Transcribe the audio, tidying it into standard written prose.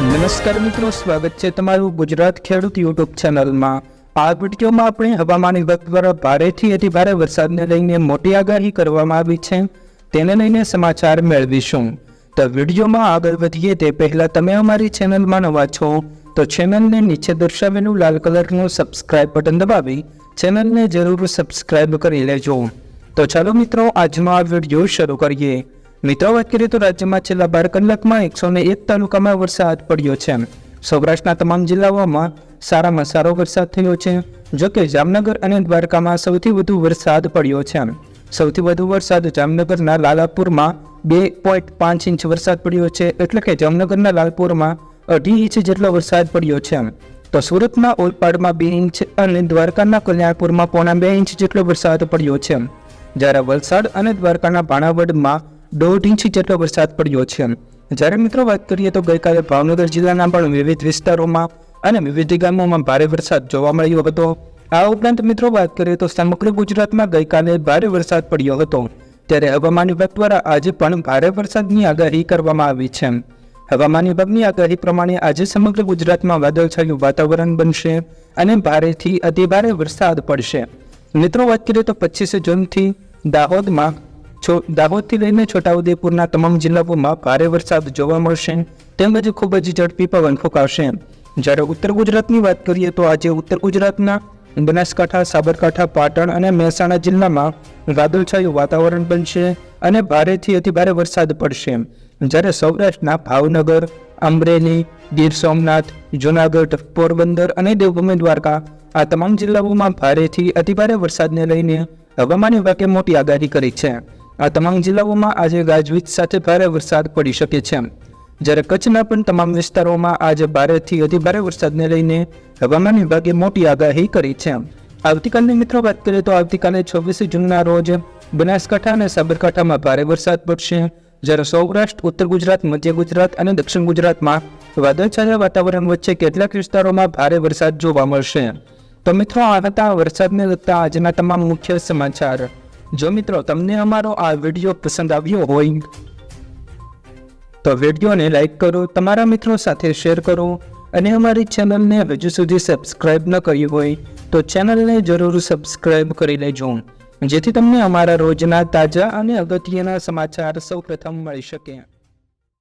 નમસ્કાર મિત્રો, સ્વાગત છે તમારું ગુજરાત ખેડૂત યુટ્યુબ ચેનલમાં। આ વિડીયોમાં આપણે હવામાન વિભાગ દ્વારા ભારેથી અતિ ભારે વરસાદને લઈને મોટી આગાહી કરવામાં આવી છે, તેને લઈને સમાચાર મેળવીશું। તો વિડીયોમાં આગળ વધીએ તે પહેલાં તમે અમારી ચેનલમાં નવા છો તો ચેનલને નીચે દર્શાવેલું લાલ કલરનું સબસ્ક્રાઇબ બટન દબાવી ચેનલને જરૂર સબસ્ક્રાઇબ કરી લેજો। તો ચાલો મિત્રો, આજનો આ વિડીયો શરૂ કરીએ। મિત્રો, વાત કરીએ તો રાજ્યમાં છેલ્લા 12 કલાકમાં 101 તાલુકામાં વરસાદ પડ્યો છે। સૌરાષ્ટ્રના તમામ જિલ્લાઓમાં સારામાં સારો વરસાદ થયો છે। જોકે જામનગર અને દ્વારકામાં સૌથી વધુ વરસાદ પડ્યો છે। સૌથી વધુ વરસાદ જામનગરના લાલાપુરમાં 2.5 ઇંચ વરસાદ પડ્યો છે, એટલે કે જામનગરના લાલપુરમાં 2.5 ઇંચ જેટલો વરસાદ પડ્યો છે। તો સુરતના ઓલપાડમાં 2 ઇંચ અને દ્વારકાના કલ્યાણપુરમાં 0.5 ઇંચ જેટલો વરસાદ પડ્યો છે, જ્યારે વલસાડ અને દ્વારકાના ભાણાવડમાં 1.5 ઇંચ જેટલો વરસાદ પડ્યો છે। જ્યારે મિત્રો વાત કરીએ તો ગઈકાલે ભાવનગર જિલ્લાના પણ વિવિધ વિસ્તારોમાં અને વિવિધ ગામોમાં ભારે વરસાદ જોવા મળ્યો હતો। આ ઉપરાંત મિત્રો વાત કરીએ તો સમગ્ર ગુજરાતમાં ગઈકાલે ભારે વરસાદ પડ્યો હતો, ત્યારે હવામાન વિભાગ દ્વારા આજે પણ ભારે વરસાદની આગાહી કરવામાં આવી છે। હવામાન વિભાગની આગાહી પ્રમાણે આજે સમગ્ર ગુજરાતમાં વાદળછાયું વાતાવરણ બનશે અને ભારેથી અતિ ભારે વરસાદ પડશે। મિત્રો, વાત કરીએ તો 25 જૂનથી દાહોદથી લઈને છોટાઉદેપુરના તમામ જિલ્લાઓમાં ભારે વરસાદ જોવા મળશે, તેમજ ખૂબ જ ઝડપી પવન ફૂંકાશે। જ્યારે ઉત્તર ગુજરાતની વાત કરીએ તો આજે ઉત્તર ગુજરાતના બનાસકાંઠા, સાબરકાંઠા, પાટણ અને મહેસાણા જિલ્લામાં વાદળછાયું વાતાવરણ બનશે અને ભારેથી અતિ ભારે વરસાદ પડશે। જ્યારે સૌરાષ્ટ્રના ભાવનગર, અમરેલી, ગીર સોમનાથ, જૂનાગઢ, પોરબંદર અને દેવભૂમિ દ્વારકા આ તમામ જિલ્લાઓમાં ભારેથી અતિ ભારે વરસાદને લઈને હવામાન વિભાગે મોટી આગાહી કરી છે। આ તમામ જિલ્લાઓમાં આજે ગાજવીજ સાથે ભારે વરસાદ પડી શકે છે। જ્યારે કચ્છના પણ તમામ વિસ્તારોમાં આજે ભારેથી અતિ ભારે વરસાદને લઈને હવામાન વિભાગે મોટી આગાહી કરી છે। આવતીકાલની મિત્રો વાત કરીએ તો આવતીકાલે 26 જૂનના રોજ બનાસકાંઠા અને સાબરકાંઠામાં ભારે વરસાદ પડશે, જ્યારે સૌરાષ્ટ્ર, ઉત્તર ગુજરાત, મધ્ય ગુજરાત અને દક્ષિણ ગુજરાતમાં વાદળછાયા વાતાવરણ વચ્ચે કેટલાક વિસ્તારોમાં ભારે વરસાદ જોવા મળશે। તો મિત્રો, આ હતા વરસાદને લગતા આજના તમામ મુખ્ય સમાચાર। જો મિત્રો તમને અમારો આ વિડીયો પસંદ આવ્યો હોય તો વિડીયોને લાઈક કરો, તમારા મિત્રો સાથે શેર કરો અને અમારી ચેનલને હજુ સુધી સબસ્ક્રાઇબ ન કરી હોય તો ચેનલને જરૂર સબસ્ક્રાઇબ કરી લેજો, જેથી તમને અમારા રોજના તાજા અને અગત્યના સમાચાર સૌપ્રથમ મળી શકે।